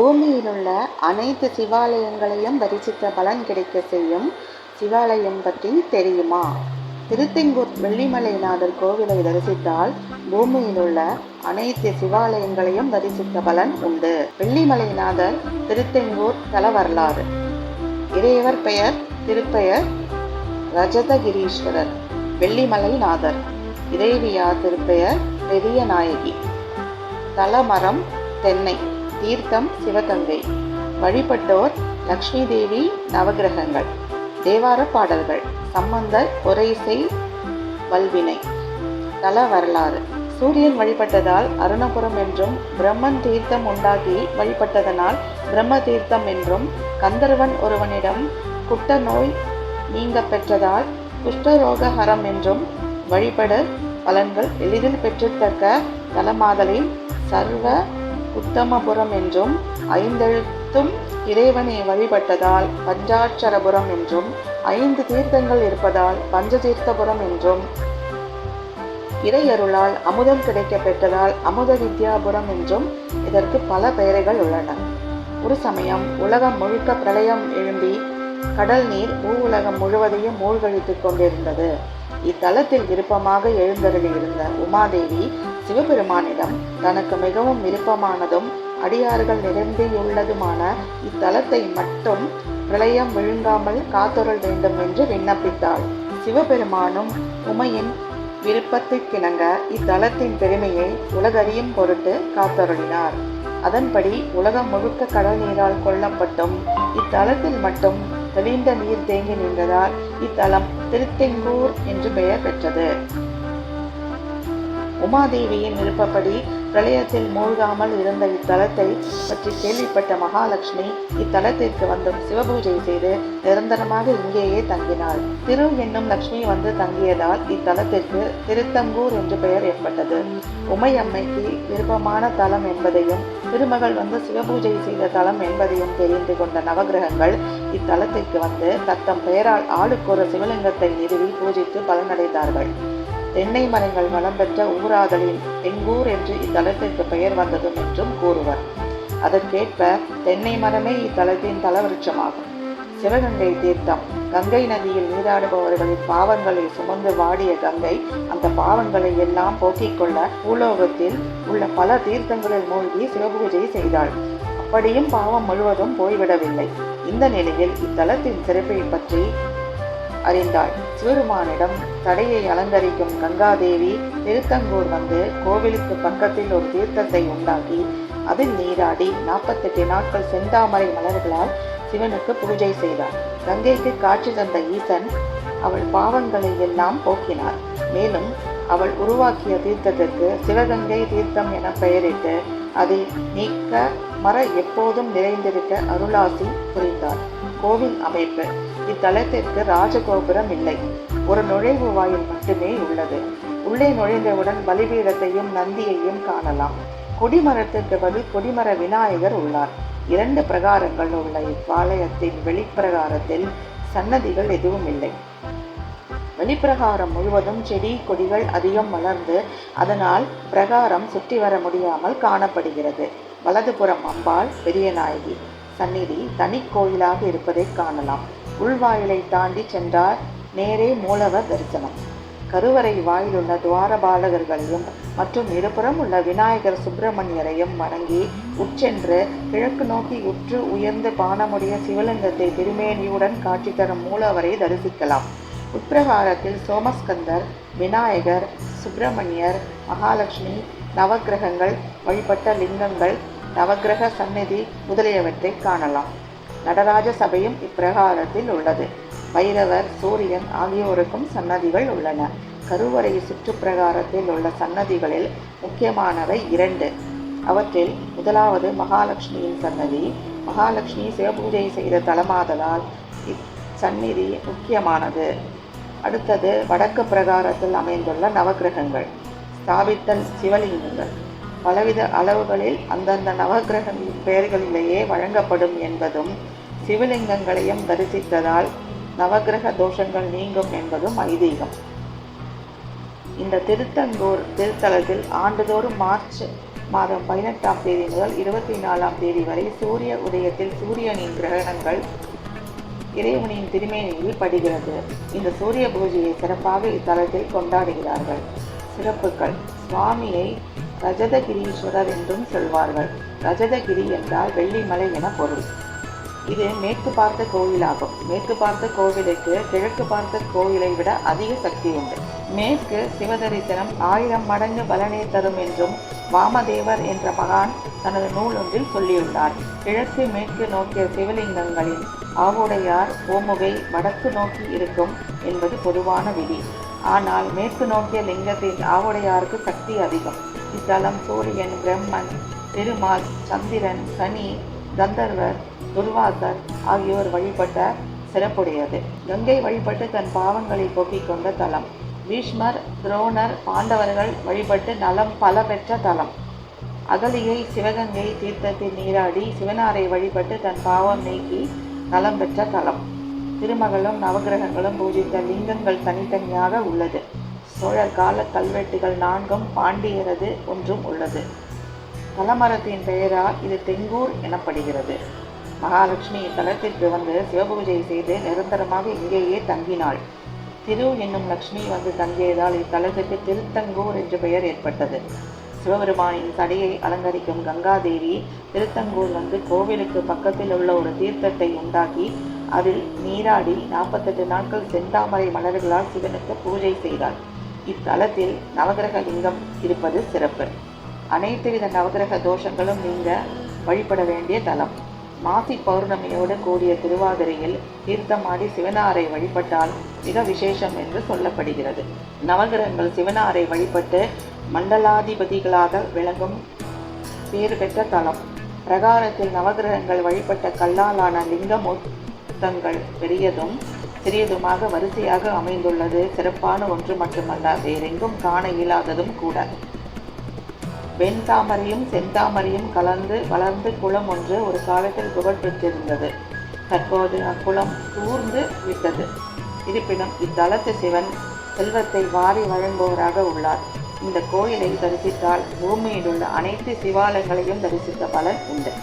பூமியிலுள்ள அனைத்து சிவாலயங்களையும் தரிசித்த பலன் கிடைக்க செய்யும் சிவாலயம் பற்றி தெரியுமா? திருத்தெங்கூர் வெள்ளிமலைநாதர் கோவிலை தரிசித்தால் பூமியிலுள்ள அனைத்து சிவாலயங்களையும் தரிசித்த பலன் உண்டு. வெள்ளிமலைநாதர் திருத்தெங்கூர் தல வரலாறு. இறையவர் பெயர் திருப்பெயர் ரஜதகிரீஸ்வரர். வெள்ளிமலைநாதர். இறைவியார் திருப்பெயர் பெரிய நாயகி. தலமரம் தென்னை. தீர்த்தம் சிவகங்கை. வழிபட்டோர் லக்ஷ்மி தேவி, நவகிரகங்கள். தேவார பாடல்கள் சம்பந்தர், ஒரைசை, வல்வினை. தல வரலாறு. சூரியன் வழிபட்டதால் அருணபுரம் என்றும், பிரம்மன் தீர்த்தம் உண்டாக்கி வழிபட்டதனால் பிரம்ம தீர்த்தம் என்றும், கந்தர்வன் ஒருவனிடம் குட்ட நோய் நீங்க பெற்றதால் குஷ்டரோகஹரம் என்றும், வழிபட பலன்கள் எளிதில் பெற்றுத்தக்க தலமாதலில் சர்வ உத்தமபுரம் என்றும், ஐந்தெழுத்தும் இறைவனை வழிபட்டதால் பஞ்சாட்சரபுரம் என்றும், 5 தீர்த்தங்கள் இருப்பதால் பஞ்சதீர்த்தபுரம் என்றும், இறையருளால் அமுதம் கிடைக்க பெற்றதால் அமுத வித்யாபுரம் என்றும் இதற்கு பல பெயர்கள் உள்ளன. ஒரு சமயம் உலகம் முழுக்க பிரளயம் எழும்பி கடல் நீர் உலகம் முழுவதையும் மூழ்கடித்துக் கொண்டிருந்தது. இத்தலத்தில் விருப்பமாக எழுந்தருளியிருந்த உமாதேவி சிவபெருமானிடம் தனக்கு மிகவும் விருப்பமானதும் அடியார்கள் நிரம்பியுள்ளதுமான இத்தலத்தை மட்டும் பிரளயம் விழுங்காமல் காத்தருள் வேண்டும் என்று விண்ணப்பித்தாள். சிவபெருமானும் உமையின் விருப்பத்திற்கிணங்க இத்தலத்தின் பெருமையை உலகறியும் பொருட்டு காத்தருளினார். அதன்படி உலகம் முழுக்க கடல் நீரால் கொள்ளப்பட்டும் இத்தலத்தில் மட்டும் தெளிந்த நீர் தேங்கி நின்றதால் இத்தலம் திருத்தெங்கூர் என்று பெயர் பெற்றது. உமாதேவியின் விருப்பப்படி பிரளயத்தில் மூழ்காமல் இருந்த இத்தலத்தை பற்றி கேள்விப்பட்ட மகாலட்சுமி இத்தலத்திற்கு வந்து சிவபூஜை செய்து நிரந்தரமாக இங்கேயே தங்கினாள். திரு என்னும் லட்சுமி வந்து தங்கியதால் இத்தலத்திற்கு திருத்தங்கூர் என்று பெயர் ஏற்பட்டது. உமையம்மைக்கு விருப்பமான தலம் என்பதையும் திருமகள் வந்து சிவபூஜை செய்த தலம் என்பதையும் தெரிந்து கொண்ட நவகிரகங்கள் இத்தலத்திற்கு வந்து தத்தம் பெயரால் ஆளுக்கொரு சிவலிங்கத்தை நிறுவி பூஜித்து பலனடைந்தார்கள். தென்னை மரங்கள் வளம் பெற்ற ஊராதலில் தெங்கூர் என்று இத்தலத்திற்கு பெயர் வந்ததும் என்றும் கூறுவர். அதற்கேற்ப தென்னை மரமே இத்தலத்தின் தலவிருட்சமாகும். சிவகங்கை தீர்த்தம். கங்கை நதியில் நீராடுபவர்களின் பாவங்களை சுமந்து வாடிய கங்கை அந்த பாவங்களை எல்லாம் போக்கிக் கொள்ள பூலோகத்தில் உள்ள பல தீர்த்தங்களில் மூழ்கி சிவபூஜை செய்தாள். அப்படியும் பாவம் முழுவதும் போய்விடவில்லை. இந்த நிலையில் இத்தலத்தின் சிறப்பை பற்றி அறிந்தாள். சிவருமானிடம் தடையை அலங்கரிக்கும் கங்காதேவி திருத்தங்கூர் வந்து கோவிலுக்கு பக்கத்தில் ஒரு தீர்த்தத்தை உண்டாக்கி அதில் நீராடி 48 நாட்கள் செந்தாமரை மலர்களால் சிவனுக்கு பூஜை செய்தார். கங்கைக்கு காட்சி தந்த ஈசன் அவள் பாவங்களை எல்லாம் போக்கினார். மேலும் அவள் உருவாக்கிய தீர்த்தத்திற்கு சிவகங்கை தீர்த்தம் என பெயரிட்டு அதை நீக்க மர எப்போதும் நிறைந்திருக்க அருளாசி புரிந்தார். கோவில் அமைப்பு. இத்தலத்திற்கு ராஜகோபுரம் இல்லை. ஒரு நுழைவு வாயில் மட்டுமே உள்ளது. உள்ளே நுழைந்தவுடன் பலிபீடத்தையும் நந்தியையும் காணலாம். கொடிமரத்திற்கு பதில் கொடிமர விநாயகர் உள்ளார். 2 பிரகாரங்கள் உள்ள இவ்வாலயத்தின் வெளிப்பிரகாரத்தில் சன்னதிகள் எதுவும் இல்லை. வெளிப்பிரகாரம் முழுவதும் செடி கொடிகள் அதிகம் வளர்ந்து அதனால் பிரகாரம் சுற்றி வர முடியாமல் காணப்படுகிறது. வலதுபுறம் அம்பாள் பெரிய நாயகி சந்நிதி தனி கோயிலாக இருப்பதை காணலாம். உள்வாயிலை தாண்டி சென்றார் நேரே மூலவர் தரிசனம். கருவறை வாயிலுள்ள துவாரபாலகர்களையும் மற்றும் இருபுறம் உள்ள விநாயகர் சுப்பிரமணியரையும் வணங்கி உட்சென்று கிழக்கு நோக்கி உற்று உயர்ந்து பானமுடைய சிவலிங்கத்தை திருமேனியுடன் காட்சி தரும் மூலவரை தரிசிக்கலாம். உட்பிரகாரத்தில் சோமஸ்கந்தர், விநாயகர், சுப்பிரமணியர், மகாலட்சுமி, நவகிரகங்கள், வழிபட்ட லிங்கங்கள், நவகிரக சந்நிதி முதலியவற்றை காணலாம். நடராஜ சபையும் இப்பிரகாரத்தில் உள்ளது. பைரவர், சூரியன் ஆகியோருக்கும் சன்னதிகள் உள்ளன. கருவறை சுற்றுப்பிரகாரத்தில் உள்ள சன்னதிகளில் முக்கியமானவை 2. அவற்றில் முதலாவது மகாலட்சுமியின் சன்னதி. மகாலட்சுமி சிவபூஜை செய்த தலமாதலால் இச்சந்நிதி முக்கியமானது. அடுத்தது வடக்கு பிரகாரத்தில் அமைந்துள்ள நவகிரகங்கள். ஸ்தாபித்தல் சிவலிங்கங்கள் பலவித அளவுகளில் அந்தந்த நவகிரகங்களின் பெயர்களிலேயே வழங்கப்படும் என்பதும், சிவலிங்கங்களையும் தரிசித்ததால் நவகிரக தோஷங்கள் நீங்கும் என்பதும் ஐதீகம். இந்த திருத்தங்கூர் திருத்தலத்தில் ஆண்டுதோறும் மார்ச் மாதம் 18ஆம் தேதி முதல் 24ஆம் தேதி வரை சூரிய உதயத்தில் சூரியனின் கிரகணங்கள் இறைவனின் திருமேனியில் படுகிறது. இந்த சூரிய பூஜையை சிறப்பாக இத்தலத்தில் கொண்டாடுகிறார்கள். சிறப்புகள்: சுவாமியை ரஜதகிரீஸ்வரர் என்றும் சொல்வார்கள். ரஜதகிரி என்றால் வெள்ளிமலை என பொருள். இது மேற்கு பார்த்த கோவிலாகும். மேற்கு பார்த்த கோவிலுக்கு கிழக்கு பார்த்த கோவிலை விட அதிக சக்தி உண்டு. மேற்கு சிவதரிசனம் 1000 மடங்கு பலனை தரும் என்றும் வாமதேவர் என்ற மகான் தனது நூல் ஒன்றில் சொல்லியுள்ளார். கிழக்கு மேற்கு நோக்கிய சிவலிங்கங்களின் ஆவுடையார் ஓமுகை வடக்கு நோக்கி இருக்கும் என்பது பொதுவான விதி. ஆனால் மேற்கு நோக்கிய லிங்கத்தின் ஆவுடையாருக்கு சக்தி அதிகம். இத்தலம் சூரியன், பிரம்மன், திருமால், சந்திரன், சனி, கந்தர்வர், துர்வாசர் ஆகியோர் வழிபட்ட சிறப்புடையது. கங்கை வழிபட்டு தன் பாவங்களை போக்கிக் கொண்ட தலம். பீஷ்மர், துரோணர், பாண்டவர்கள் வழிபட்டு நலம் பல பெற்ற தலம். அகலிகை சிவகங்கை தீர்த்தத்தில் நீராடி சிவனாரை வழிபட்டு தன் பாவம் நீக்கி நலம் பெற்ற தலம். திருமகளும் நவகிரகங்களும் பூஜித்த லிங்கங்கள் தனித்தனியாக உள்ளது. சோழர் கால கல்வெட்டுகள் 4ம் பாண்டியரது ஒன்றும் உள்ளது. தலமரத்தின் பெயரால் இது தெங்கூர் எனப்படுகிறது. மகாலட்சுமி இத்தலத்திற்கு வந்து சிவபூஜை செய்து நிரந்தரமாக இங்கேயே தங்கினாள். திரு என்னும் லட்சுமி வந்து தங்கியதால் இத்தலத்துக்கு திருத்தங்கூர் என்று பெயர் ஏற்பட்டது. சிவபெருமானின் சடையை அலங்கரிக்கும் கங்காதேவி திருத்தங்கூர் வந்து கோவிலுக்கு பக்கத்தில் உள்ள ஒரு தீர்த்தத்தை உண்டாக்கி அதில் நீராடி 48 நாட்கள் செந்தாமரை மலர்களால் சிவனுக்கு பூஜை செய்தாள். இத்தலத்தில் நவகிரக லிங்கம் இருப்பது சிறப்பு. அனைத்து வித நவகிரக தோஷங்களும் நீங்க வழிபட வேண்டிய தலம். மாசி பௌர்ணமியோடு கூடிய திருவாதிரையில் தீர்த்தமாடி சிவனாரை வழிபட்டால் மிக விசேஷம் என்று சொல்லப்படுகிறது. நவகிரகங்கள் சிவனாரை வழிபட்டு மண்டலாதிபதிகளாக விளங்கும் பேறு பெற்ற தலம். பிரகாரத்தில் நவகிரகங்கள் வழிபட்ட கல்லாலான லிங்கமூர்த்தங்கள் பெரியதும் சிறியதுமாக வரிசையாக அமைந்துள்ளது சிறப்பான ஒன்று மட்டுமல்ல, வேறெங்கும் காண இயலாததும் கூட. வெண்தாமரையும் செந்தாமரையும் கலந்து வளர்ந்து குளம் ஒன்று ஒரு காலத்தில் புகழ் பெற்றிருந்தது. தற்போது அக்குளம் தூர்ந்து விட்டது. இருப்பினும் இத்தலத்து சிவன் செல்வத்தை வாரி வழங்குபவராக உள்ளார். இந்த கோயிலை தரிசித்தால் பூமியில் உள்ள அனைத்து சிவாலயங்களையும் தரிசித்த பலன் உண்டு.